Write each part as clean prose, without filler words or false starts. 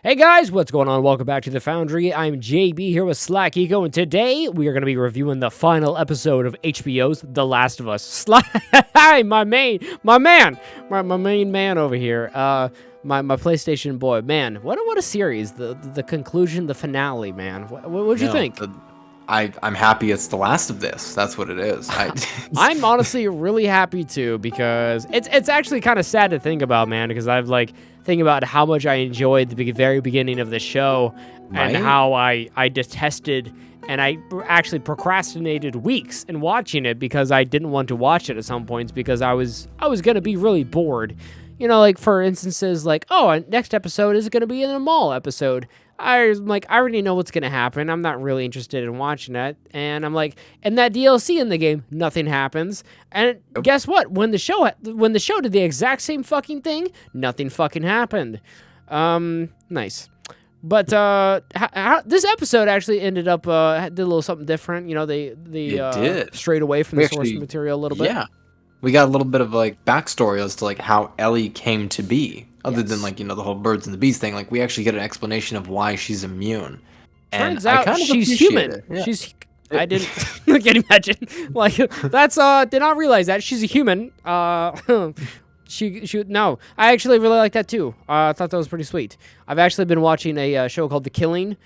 Hey guys, what's going on? Welcome back to the Foundry. I'm JB here with Slykiko, and today we are going to be reviewing the final episode of HBO's The Last of Us. Hi, my main man over here. My PlayStation boy, man. What a series! The conclusion, the finale, man. What'd you think? I'm happy it's the last of this. That's what it is. I'm honestly really happy too, because it's actually kind of sad to think about, man, because I've think about how much I enjoyed the very beginning of the show, and how I detested and I actually procrastinated weeks in watching it because I didn't want to watch it at some points because I was gonna be really bored. You know, like for instances, like, oh, next episode is gonna be in a mall episode. I already know what's gonna happen. I'm not really interested in watching that. And I'm like, and that DLC in the game, nothing happens. And guess what? When the show did the exact same fucking thing, nothing fucking happened. Nice. But this episode actually ended up did a little something different. You know, they strayed away from the source material a little bit. Yeah, we got a little bit of backstory as to how Ellie came to be. Other than the whole birds and the bees thing, we actually get an explanation of why she's immune. And turns out she's human. Yeah. I didn't I can't imagine. Did not realize that she's a human. No, I actually really like that too. I thought that was pretty sweet. I've actually been watching a show called The Killing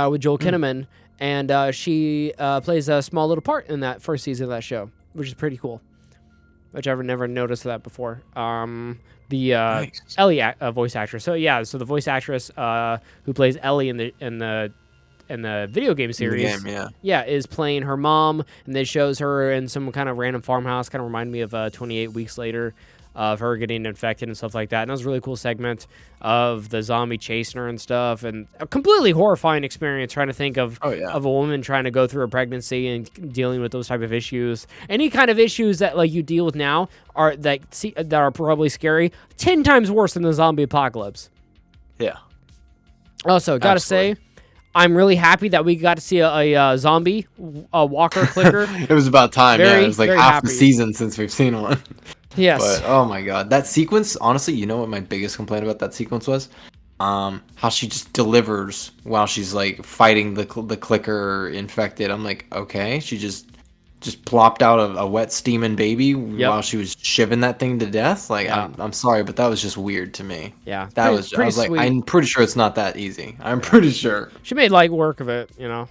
with Joel Kinnaman, and she plays a small little part in that first season of that show, which is pretty cool. Which I've never noticed that before. Nice. Ellie voice actress. So yeah, so the voice actress who plays Ellie in the video game series, is playing her mom, and they shows her in some kind of random farmhouse. Kind of remind me of 28 Weeks Later, of her getting infected and stuff like that. And it was a really cool segment of the zombie chasing her and stuff, and a completely horrifying experience trying to think of a woman trying to go through a pregnancy and dealing with those type of issues. Any kind of issues that you deal with now that are probably scary 10 times worse than the zombie apocalypse. Yeah. Also, gotta say, I'm really happy that we got to see a zombie walker clicker. It was about time. It was half the season since we've seen one. Yes. But oh my god, that sequence, honestly, you know what my biggest complaint about that sequence was? How she just delivers while she's fighting the clicker infected. I'm like, okay, she just plopped out a wet steaming baby while she was shivving that thing to death. I'm sorry, but that was just weird to me. Yeah. I was like, I'm pretty sure it's not that easy. I'm pretty sure. She made work of it, you know.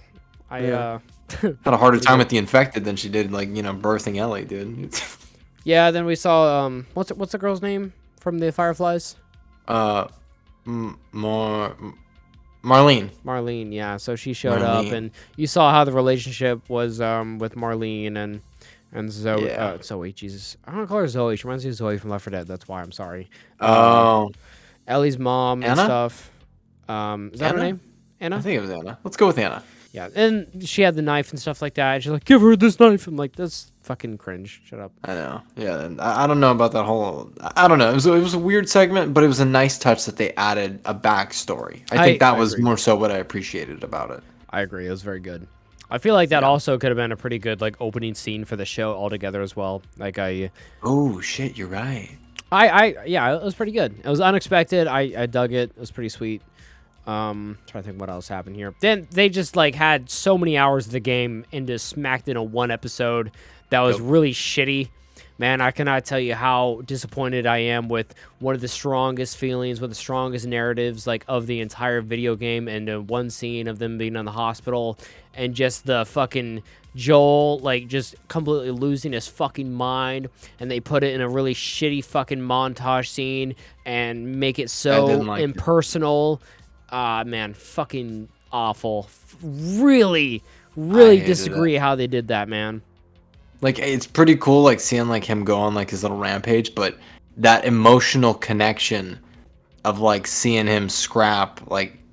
Had a harder time with the infected than she did birthing Ellie, dude. Yeah, then we saw what's the girl's name from the Fireflies? Marlene, yeah. So she showed up, and you saw how the relationship was with Marlene and Zoe. Zoe, Jesus, I don't call her Zoe. She reminds me of Zoe from Left 4 Dead. That's why I'm sorry. Ellie's mom and stuff. Is that her name? Anna? I think it was Anna. Let's go with Anna. Yeah, and she had the knife and stuff like that. She's like, give her this knife. I'm like, that's fucking cringe. Shut up. I know. Yeah, and I don't know about that whole. I don't know. It was a weird segment, but it was a nice touch that they added a backstory. I think that was more so what I appreciated about it. I agree. It was very good. I feel like that also could have been a pretty good opening scene for the show altogether as well. Oh shit, you're right. Yeah, it was pretty good. It was unexpected. I dug it. It was pretty sweet. Trying to think what else happened here. Then they just had so many hours of the game and just smacked in a one episode that was really shitty. Man, I cannot tell you how disappointed I am with one of the strongest feelings, one of the strongest narratives of the entire video game, and one scene of them being in the hospital and just the fucking Joel just completely losing his fucking mind, and they put it in a really shitty fucking montage scene and make it so impersonal. Man, fucking awful. Really disagree how they did that, man. It's pretty cool, seeing him go on his little rampage, but that emotional connection of seeing him scrap,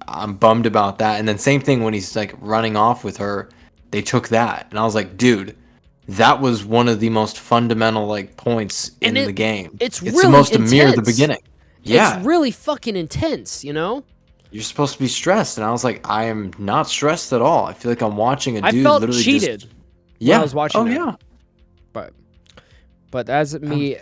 I'm bummed about that. And then same thing when he's running off with her, they took that, and I was like, dude, that was one of the most fundamental points in the game. It's really supposed intense. To mirror the beginning. Yeah, it's really fucking intense, you know. You're supposed to be stressed, and I was like, I am not stressed at all. I feel like I'm watching a dude I felt literally cheated. When I was watching. Yeah. But But as me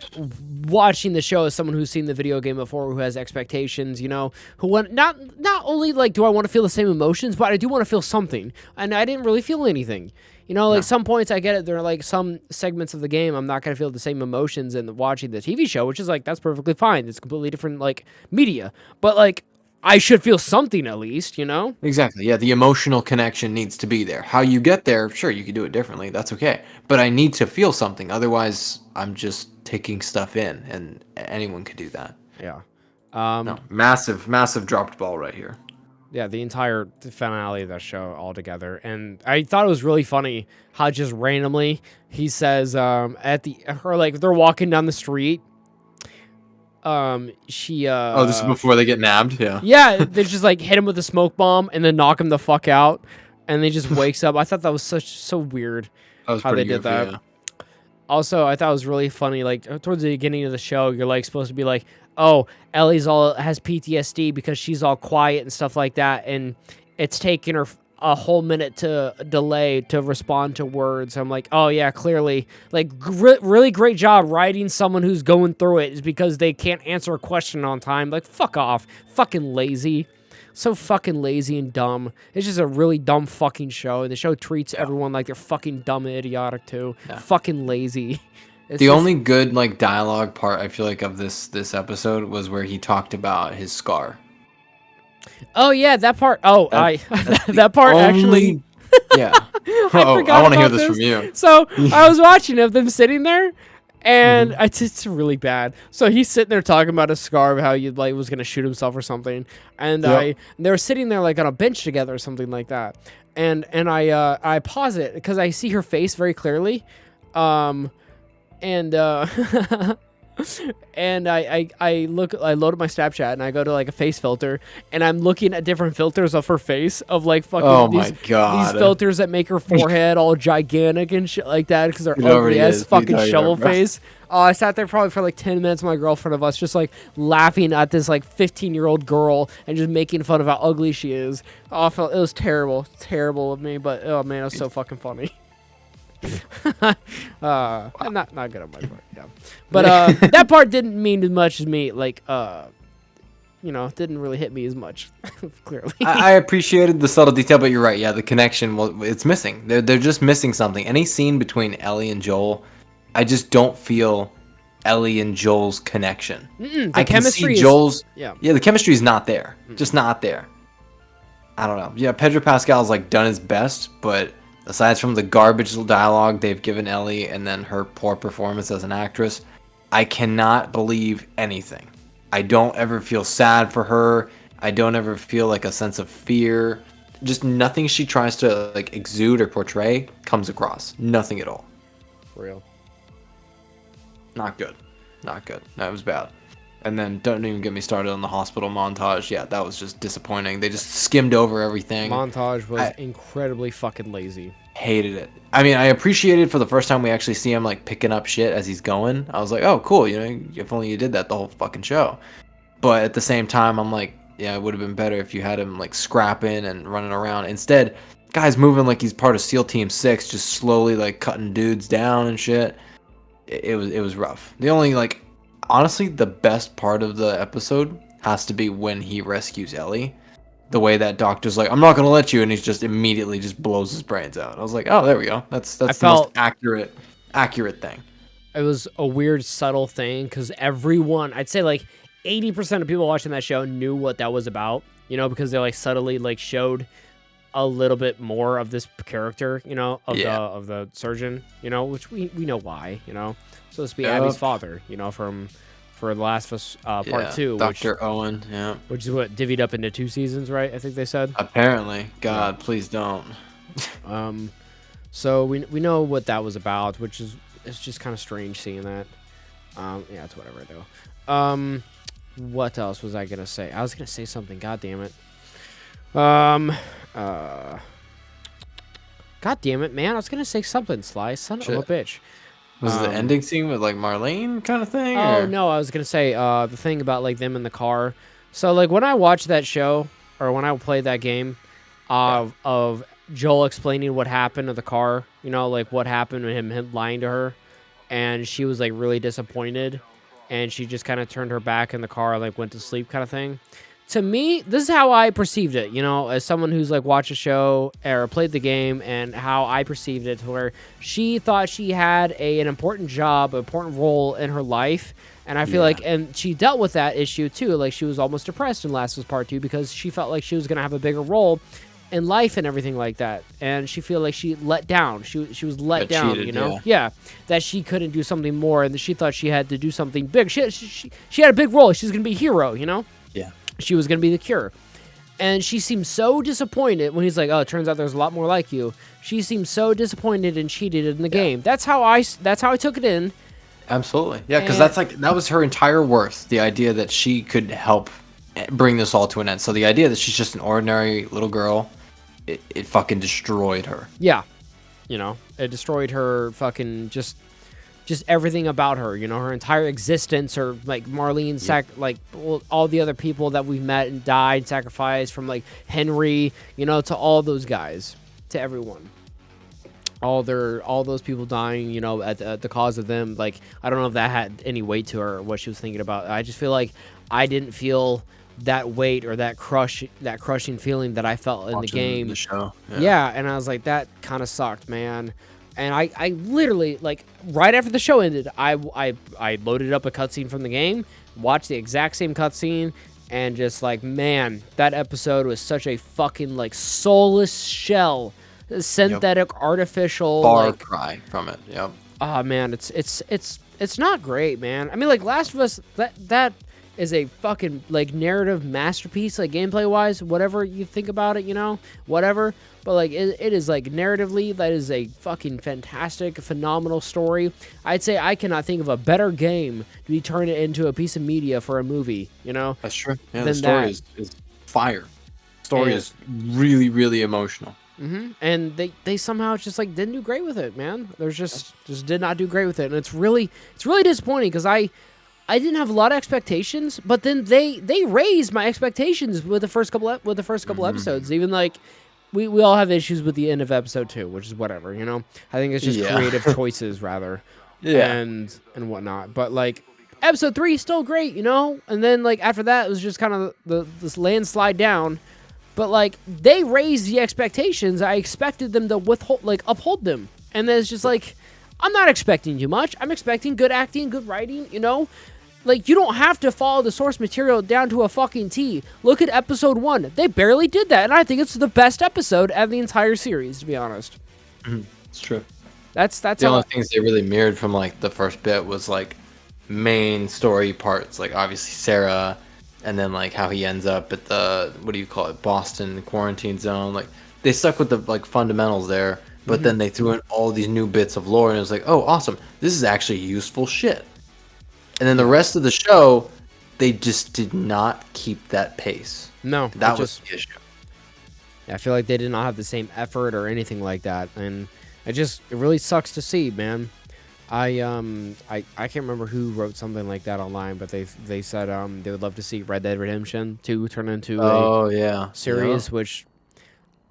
watching the show as someone who's seen the video game before, who has expectations, you know, who want not only like do I want to feel the same emotions, but I do want to feel something, and I didn't really feel anything. You know, like some points I get it. There are like some segments of the game I'm not gonna feel the same emotions in watching the TV show, which is like that's perfectly fine. It's completely different like media, but like I should feel something at least, you know? Exactly. Yeah, the emotional connection needs to be there. How you get there, sure, you can do it differently. That's okay. But I need to feel something. Otherwise, I'm just taking stuff in, and anyone could do that. Yeah. No, massive dropped ball right here. Yeah, the entire finale of that show altogether. And I thought it was really funny how just randomly he says they're walking down the street. This is before they get nabbed, yeah. Yeah, they just like hit him with a smoke bomb and then knock him the fuck out, and he just wakes up. I thought that was so weird how they did that. Yeah. Also, I thought it was really funny, like towards the beginning of the show, you're like supposed to be like, oh, Ellie's has PTSD because she's all quiet and stuff like that, and it's taken her a whole minute to delay to respond to words. I'm like, oh yeah, clearly, like really great job writing someone who's going through it is because they can't answer a question on time. Like, fuck off, fucking lazy, so fucking lazy and dumb. It's just a really dumb fucking show, and the show treats everyone like they're fucking dumb and idiotic too. Yeah. Fucking lazy. The only good like dialogue part I feel like of this episode was where he talked about his scar. Oh yeah, that part. Oh, that part actually. Yeah. I want to hear this from you. So I was watching them sitting there, and it's really bad. So he's sitting there talking about his scar, of how he like was gonna shoot himself or something, and they were sitting there like on a bench together or something like that, and I pause it because I see her face very clearly, and and I load up my Snapchat and I go to like a face filter and I'm looking at different filters of her face of like fucking these filters that make her forehead all gigantic and shit like that because they're ugly as fucking shovel face. I sat there probably for like 10 minutes with my girlfriend of us just like laughing at this like 15-year-old girl and just making fun of how ugly she is. Oh, it was terrible of me, but oh man, it was so fucking funny. I'm not good at my part, yeah. But that part didn't mean as much as me, like didn't really hit me as much. Clearly, I appreciated the subtle detail, but you're right. Yeah, the connection, well, it's missing. They're just missing something. Any scene between Ellie and Joel, I just don't feel Ellie and Joel's connection. I can see Joel's. Yeah, the chemistry is not there. Just not there. I don't know. Yeah, Pedro Pascal's like done his best, but aside from the garbage dialogue they've given Ellie and then her poor performance as an actress, I cannot believe anything. I don't ever feel sad for her. I don't ever feel like a sense of fear. Just nothing she tries to like exude or portray comes across. Nothing at all. For real. Not good. That was bad. And then don't even get me started on the hospital montage. Yeah, that was just disappointing. They just skimmed over everything. Montage was incredibly fucking lazy. Hated it. I mean, I appreciated for the first time we actually see him like picking up shit as he's going. I was like, oh, cool. You know, if only you did that the whole fucking show. But at the same time, I'm like, yeah, it would have been better if you had him like scrapping and running around. Instead, guy's moving like he's part of SEAL Team 6, just slowly like cutting dudes down and shit. It was rough. The only like, honestly, the best part of the episode has to be when he rescues Ellie. The way that doctor's like, I'm not gonna let you, and he's just immediately just blows his brains out. I was like, oh, there we go. That's the most accurate thing. It was a weird, subtle thing because everyone, I'd say like 80% of people watching that show knew what that was about. You know, because they like subtly like showed a little bit more of this character. You know, of the surgeon. You know, which we know why. You know, supposed to be Abby's father. You know, for The Last of Us Part 2. Dr. Owen, yeah. Which is what, divvied up into 2 seasons, right? I think they said. Apparently. God, please don't. So we know what that was about, which is, it's just kind of strange seeing that. Yeah, it's whatever, though. What else was I going to say? I was going to say something, god damn it. God damn it, man. I was going to say something, Sly. Son of a bitch. Was it the ending scene with like Marlene kind of thing? Oh, no, I was going to say the thing about like them in the car. So like when I watched that show or when I played that game of Joel explaining what happened to the car, you know, like what happened with him lying to her. and she was like really disappointed, and she just kind of turned her back in the car and like went to sleep kind of thing. To me, this is how I perceived it, you know, as someone who's like watched a show or played the game, and how I perceived it, to where she thought she had an important job, an important role in her life. And I feel like, and she dealt with that issue too. Like, she was almost depressed in Last of Us Part 2 because she felt like she was going to have a bigger role in life and everything like that. And she feel like she let down. She was let down, cheated, you know? Yeah. That she couldn't do something more, and that she thought she had to do something big. She had a big role. She was going to be a hero, you know? Yeah. She was going to be the cure. And she seemed so disappointed when he's like, oh, it turns out there's a lot more like you. She seemed so disappointed and cheated in the game. That's how I took it in. Absolutely. Yeah, because that was her entire worth. The idea that she could help bring this all to an end. So the idea that she's just an ordinary little girl, it fucking destroyed her. Yeah. You know, it destroyed her fucking just everything about her, you know, her entire existence, or like Marlene, all the other people that we've met and died, sacrificed, from like Henry, you know, to all those guys, to everyone. All those people dying, you know, at the cause of them. Like, I don't know if that had any weight to her or what she was thinking about. I just feel like I didn't feel that weight or that crushing feeling that I felt in the game. The show. Yeah, and I was like, that kind of sucked, man. And I literally, like, right after the show ended, I loaded up a cutscene from the game, watched the exact same cutscene, and just like, man, that episode was such a fucking like soulless shell, synthetic, artificial, far cry from it. Yep. Oh man, it's not great, man. I mean, like, Last of Us, that is a fucking like narrative masterpiece, like gameplay wise, whatever you think about it, you know, whatever. But like, it is like narratively, that is a fucking fantastic, phenomenal story. I'd say I cannot think of a better game to be turned into a piece of media for a movie, you know. That's true. Yeah, the story is fire. The story is really, really emotional. Mm-hmm. And they somehow just like didn't do great with it, man. There's just did not do great with it, and it's really disappointing, because I didn't have a lot of expectations, but then they raised my expectations with the first couple episodes. Even like we all have issues with the end of episode 2, which is whatever, you know. I think it's just creative choices rather, and whatnot. But like episode 3 is still great, you know. And then like after that, it was just kind of this landslide down. But like they raised the expectations. I expected them to uphold them, and then it's just like, I'm not expecting too much. I'm expecting good acting, good writing, you know? Like, you don't have to follow the source material down to a fucking T. Look at episode 1. They barely did that, and I think it's the best episode of the entire series, to be honest. It's true. That's the only things they really mirrored from like the first bit was like main story parts, like obviously Sarah, and then like how he ends up at the, what do you call it, Boston quarantine zone. Like, they stuck with the like fundamentals there. But then they threw in all these new bits of lore, and it was like, oh, awesome. This is actually useful shit. And then the rest of the show, they just did not keep that pace. No. That was the issue. I feel like they did not have the same effort or anything like that. And it really sucks to see, man. I can't remember who wrote something like that online, but they said they would love to see Red Dead Redemption 2 turn into a series, which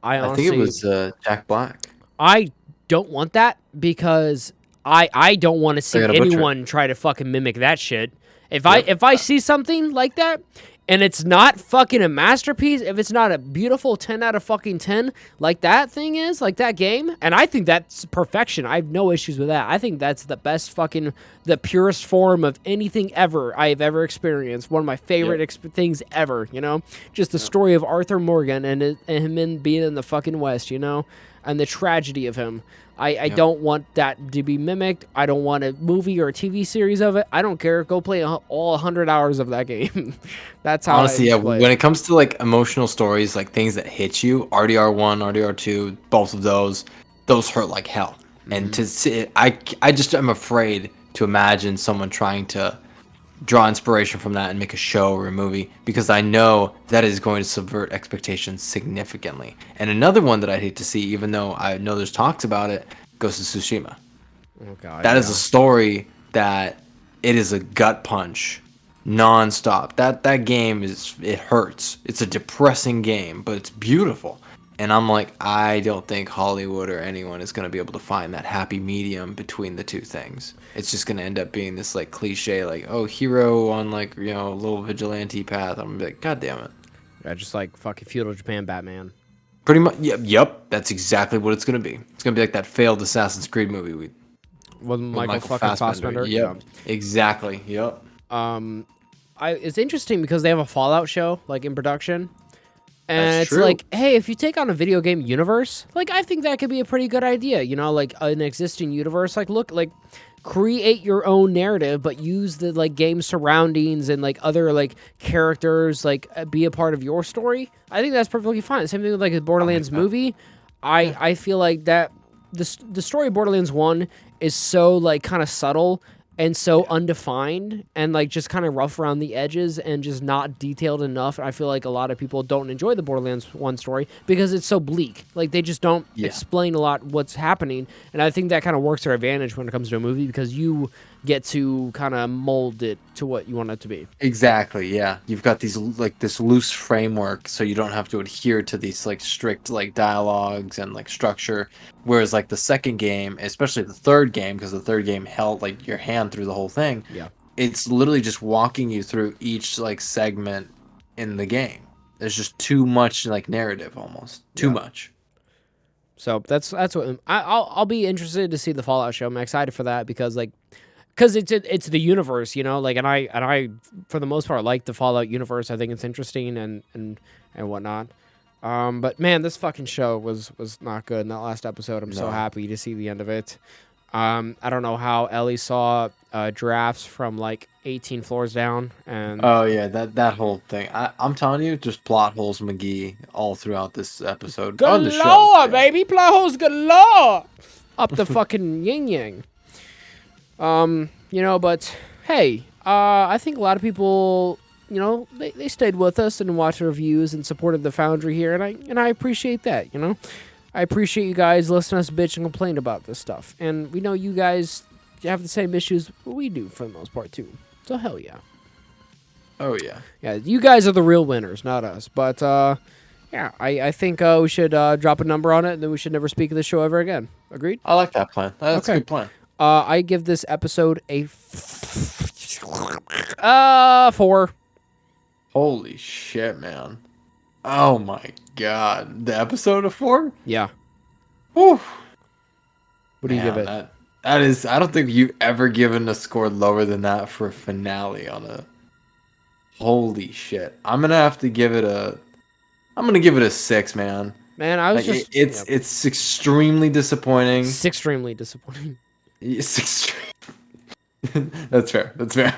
I honestly... I think it was Jack Black. I don't want that, because I don't want to see anyone try to fucking mimic that shit. If I see something like that and it's not fucking a masterpiece, if it's not a beautiful 10 out of fucking 10 like that thing is, like that game, and I think that's perfection. I have no issues with that. I think that's the best fucking, the purest form of anything ever I have ever experienced. One of my favorite things ever, you know? Just the story of Arthur Morgan and him being in the fucking West, you know? And the tragedy of him. I don't want that to be mimicked. I don't want a movie or a TV series of it. I don't care. Go play all 100 hours of that game. That's how honestly, when it comes to like emotional stories, like things that hit you, RDR1, RDR2, both of those hurt like hell. And to see, I'm afraid to imagine someone trying to draw inspiration from that and make a show or a movie, because I know that is going to subvert expectations significantly. And another one that I'd hate to see, even though I know there's talks about it, Ghost of Tsushima. Oh God, that is a story that it is a gut punch, nonstop. That game it hurts. It's a depressing game, but it's beautiful. And I'm like, I don't think Hollywood or anyone is going to be able to find that happy medium between the two things. It's just going to end up being this like cliche, like, oh, hero on like, you know, a little vigilante path. I'm gonna be like, God damn it. Yeah, just like fucking feudal Japan Batman. Pretty much. Yep. That's exactly what it's going to be. It's going to be like that failed Assassin's Creed movie With with Michael fucking Fassbender. Fassbender. Yep. Exactly. Yep. It's interesting because they have a Fallout show like in production. And That's it's true. like, hey, if you take on a video game universe, like I think that could be a pretty good idea. You know, like an existing universe. Like, look, like create your own narrative, but use the like game surroundings and like other like characters, like be a part of your story. I think that's perfectly fine. Same thing with like a Borderlands movie. I feel like that the story of Borderlands 1 is so like kind of subtle and so undefined and like just kind of rough around the edges and just not detailed enough. I feel like a lot of people don't enjoy the Borderlands 1 story because it's so bleak. Like they just don't explain a lot what's happening. And I think that kind of works to our advantage when it comes to a movie because you get to kind of mold it to what you want it to be. Exactly. Yeah. You've got these like this loose framework, so you don't have to adhere to these like strict like dialogues and like structure. Whereas like the second game, especially the third game, because the third game held like your hand through the whole thing. Yeah. It's literally just walking you through each like segment in the game. There's just too much like narrative, almost too much. So that's what I'll be interested to see the Fallout show. I'm excited for that because it's the universe, you know, like and I for the most part like the Fallout universe. I think it's interesting and whatnot. But man, this fucking show was not good in that last episode. I'm so happy to see the end of it. I don't know how Ellie saw giraffes from like 18 floors down, and Oh yeah, that whole thing. I'm telling you, just plot holes, McGee, all throughout this episode on the show. galore, baby, plot holes galore, up the fucking yin yang. You know, but hey, I think a lot of people, you know, they stayed with us and watched reviews and supported the Foundry here, and I appreciate that. You know, I appreciate you guys listening to us bitch and complain about this stuff, and we know you guys have the same issues we do for the most part too. So hell yeah. Oh yeah. Yeah, you guys are the real winners, not us. But yeah, I think we should drop a number on it, and then we should never speak of this show ever again. Agreed? I like that plan. That's Okay. a good plan. I give this episode a 4. Holy shit, man. Oh my god. The episode of 4? Yeah. Whew. What do you give Man, it? that is, I don't think you've ever given a score lower than that for a finale on a. Holy shit. I'm gonna give it a 6, man. Man, I was Like, just it's extremely disappointing. it's extremely disappointing. It's extreme. That's fair. That's fair.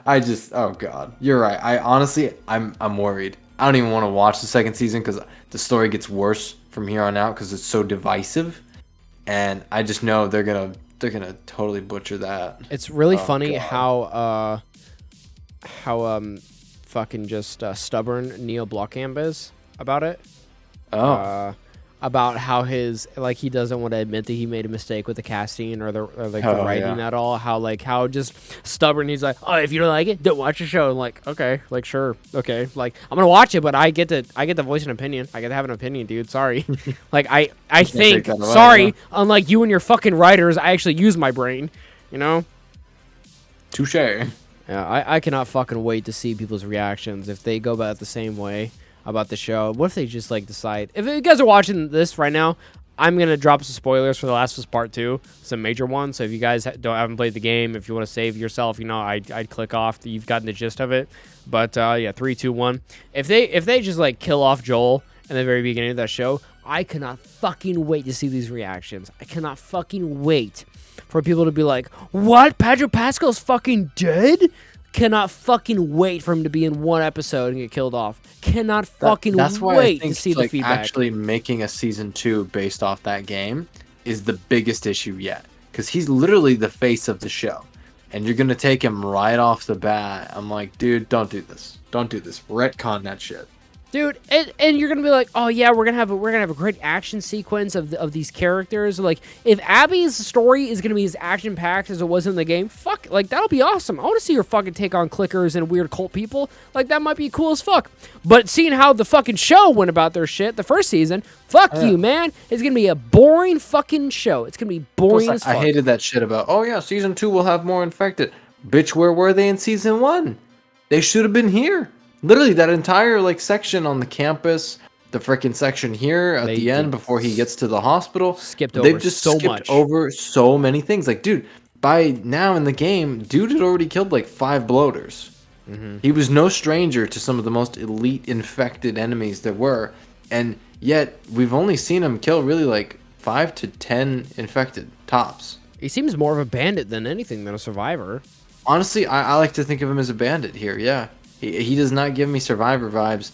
Oh god, you're right. I'm worried. I don't even want to watch the second season because the story gets worse from here on out because it's so divisive, and I just know they're gonna totally butcher that. It's really Oh, funny God. how fucking just stubborn Neil Blomkamp is about it. Oh, About how he doesn't want to admit that he made a mistake with the casting or the writing at all. How just stubborn he's like, oh, if you don't like it, don't watch the show. I'm like, okay, like sure, okay, like I'm gonna watch it, but I get to voice an opinion. I get to have an opinion, dude. Sorry, like I think take that away, sorry. yeah. Unlike you and your fucking writers, I actually use my brain. You know. touche. Yeah, I cannot fucking wait to see people's reactions if they go about it the same way about the show. What if they just like decide? If you guys are watching this right now, I'm gonna drop some spoilers for The Last of Us Part 2, some major ones. So if you guys haven't played the game, if you want to save yourself, you know, I'd click off. You've gotten the gist of it. But yeah, 3, 2, 1. If they just like kill off Joel in the very beginning of that show, I cannot fucking wait to see these reactions. I cannot fucking wait for people to be like, "What? Pedro Pascal's fucking dead?" Cannot fucking wait for him to be in one episode and get killed off. Cannot fucking That's why I wait think to see the like feedback. actually making a season 2 based off that game is the biggest issue yet, because he's literally the face of the show, and you're gonna take him right off the bat. I'm like, dude, don't do this. Don't do this. Retcon that shit. Dude, and you're gonna be like, oh yeah, we're gonna have a great action sequence of these characters. Like, if Abby's story is gonna be as action packed as it was in the game, fuck, like that'll be awesome. I want to see her fucking take on clickers and weird cult people. Like, that might be cool as fuck. But seeing how the fucking show went about their shit the first season, fuck you, man. It's gonna be a boring fucking show. It's gonna be boring as fuck. I hated that shit about, oh yeah, season 2 will have more infected. Bitch, where were they in season 1? They should have been here. Literally, that entire like section on the campus, the freaking section here at the end before he gets to the hospital, they've just skipped over so many things. Like, dude, by now in the game, dude had already killed like 5 bloaters. He was no stranger to some of the most elite infected enemies there were, and yet we've only seen him kill really like 5 to 10 infected tops. He seems more of a bandit than anything than a survivor. Honestly, I like to think of him as a bandit here. Yeah. He does not give me survivor vibes,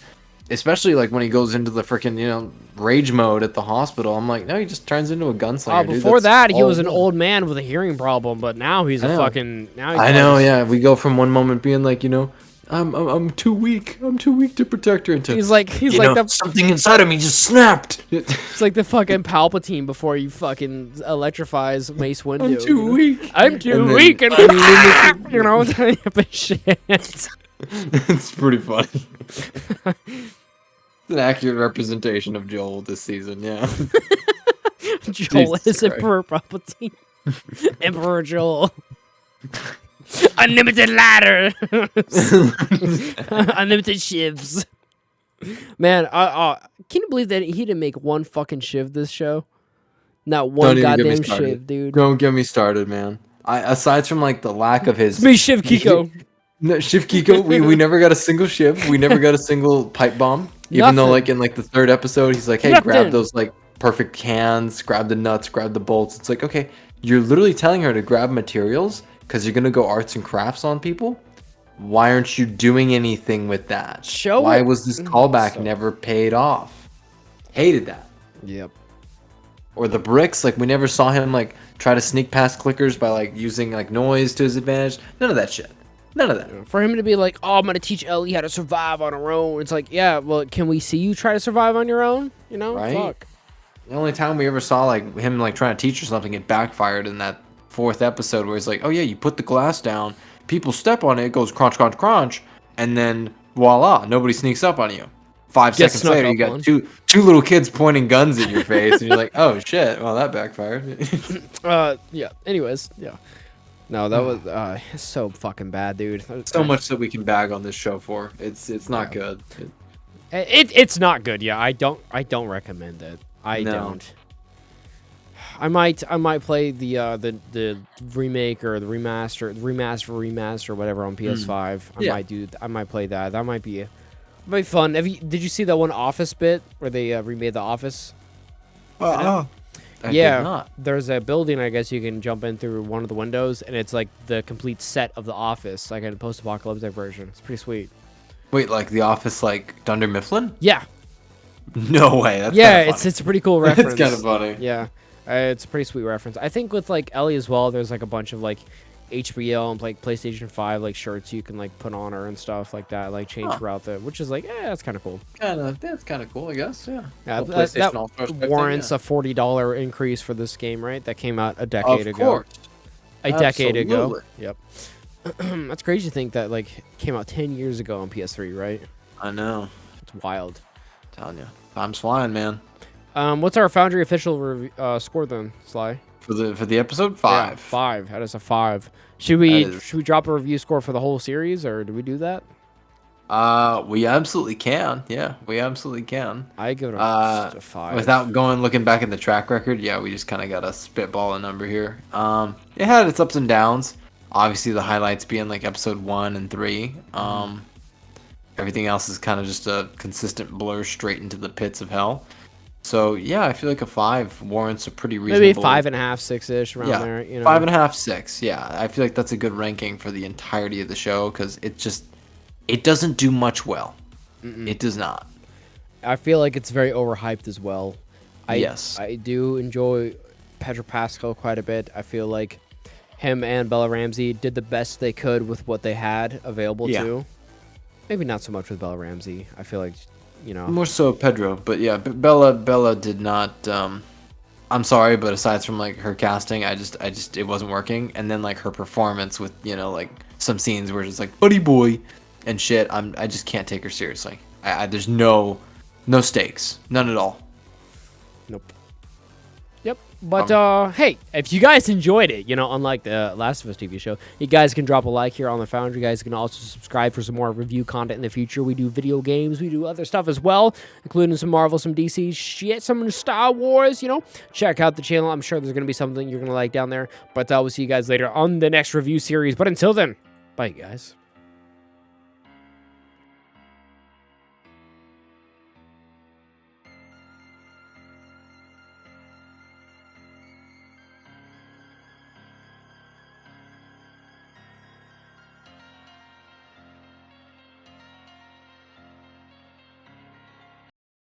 especially like when he goes into the freaking, rage mode at the hospital. I'm like, no, he just turns into a gunslinger. Before that, he was an old man with a hearing problem, but now he's a fucking. I know, yeah. We go from one moment being like, I'm too weak. I'm too weak to protect her. Into he's like something inside of me just snapped. It's like the fucking Palpatine before he fucking electrifies Mace Windu. I'm too weak. I'm too weak, and shit. It's pretty funny. It's an accurate representation of Joel this season, yeah. Joel is Emperor Palpatine. Emperor Joel. Unlimited ladder. Unlimited shivs. Man, can you believe that he didn't make one fucking shiv this show? Not one goddamn shiv, dude. Don't get me started, man. Aside from like the lack of his... It's me, Slykiko. No, Slykiko, we never got a single shiv. We never got a single pipe bomb. Even though like in like the 3rd episode, he's like, hey, grab those like perfect cans, grab the nuts, grab the bolts. It's like, okay, you're literally telling her to grab materials because you're going to go arts and crafts on people. Why aren't you doing anything with that? Why was this callback never paid off? Hated that. Yep. Or the bricks, like we never saw him like try to sneak past clickers by like using like noise to his advantage. None of that shit. None of that. For him to be like, oh, I'm going to teach Ellie how to survive on her own. It's like, yeah, well, can we see you try to survive on your own? Right? Fuck. The only time we ever saw like him like trying to teach her something, it backfired in that 4th episode where he's like, oh yeah, you put the glass down, people step on it, it goes crunch, crunch, crunch, and then voila, nobody sneaks up on you. 5 seconds later, you got two little kids pointing guns at your face, and you're like, oh shit, well that backfired. Yeah. Anyways, yeah. No, that was so fucking bad, dude. So much that we can bag on this show for. It's not good. It's not good. Yeah, I don't recommend it. I don't. I might play the remake or the remaster, whatever on PS5. I might play that. That might be fun. Did you see that one Office bit where they remade The Office? I did not. There's a building, I guess you can jump in through one of the windows, and it's like the complete set of The Office, like a post-apocalyptic version. It's pretty sweet. Wait, like The Office, like Dunder Mifflin? Yeah. No way. That's it's a pretty cool reference. It's kind of funny. Yeah, it's a pretty sweet reference. I think with like Ellie as well, there's like a bunch of like HBO and like PlayStation 5 like shirts you can like put on her and stuff like that, like change throughout which is like, that's kind of cool. That's kind of cool, I guess. Yeah. That warrants a $40 increase for this game, right? That came out a decade ago. A decade ago. Yep. That's crazy to think that like came out 10 years ago on PS3, right? I know. It's wild. I'm telling you, time's flying, man. What's our Foundry official score then, Sly? For the episode? 5. Yeah, 5. That is a 5. Should we drop a review score for the whole series, or do we do that? We absolutely can. Yeah, we absolutely can. I give it a 5. Without looking back at the track record, yeah, we just kind of got to spitball a number here. It had its ups and downs. Obviously, the highlights being like episode 1 and 3. Everything else is kind of just a consistent blur straight into the pits of hell. So yeah, I feel like a 5 warrants a pretty reasonable. Maybe 5.5, 6-ish around there. 5.5, 6. Yeah, I feel like that's a good ranking for the entirety of the show because it doesn't do much well. It does not. I feel like it's very overhyped as well. Yes, I do enjoy Pedro Pascal quite a bit. I feel like him and Bella Ramsey did the best they could with what they had available too. Maybe not so much with Bella Ramsey. I feel like you know. More so Pedro, but yeah, Bella did not. I'm sorry, but aside from like her casting, I just it wasn't working. And then like her performance with like some scenes where it's like buddy boy and shit. I just can't take her seriously. There's no stakes, none at all. Nope. Yep. But hey, if you guys enjoyed it, unlike the Last of Us TV show, you guys can drop a like here on the Foundry. You guys can also subscribe for some more review content in the future. We do video games, we do other stuff as well, including some Marvel, some DC shit, some Star Wars. Check out the channel. I'm sure there's gonna be something you're gonna like down there. But we'll see you guys later on the next review series. But until then, bye, guys.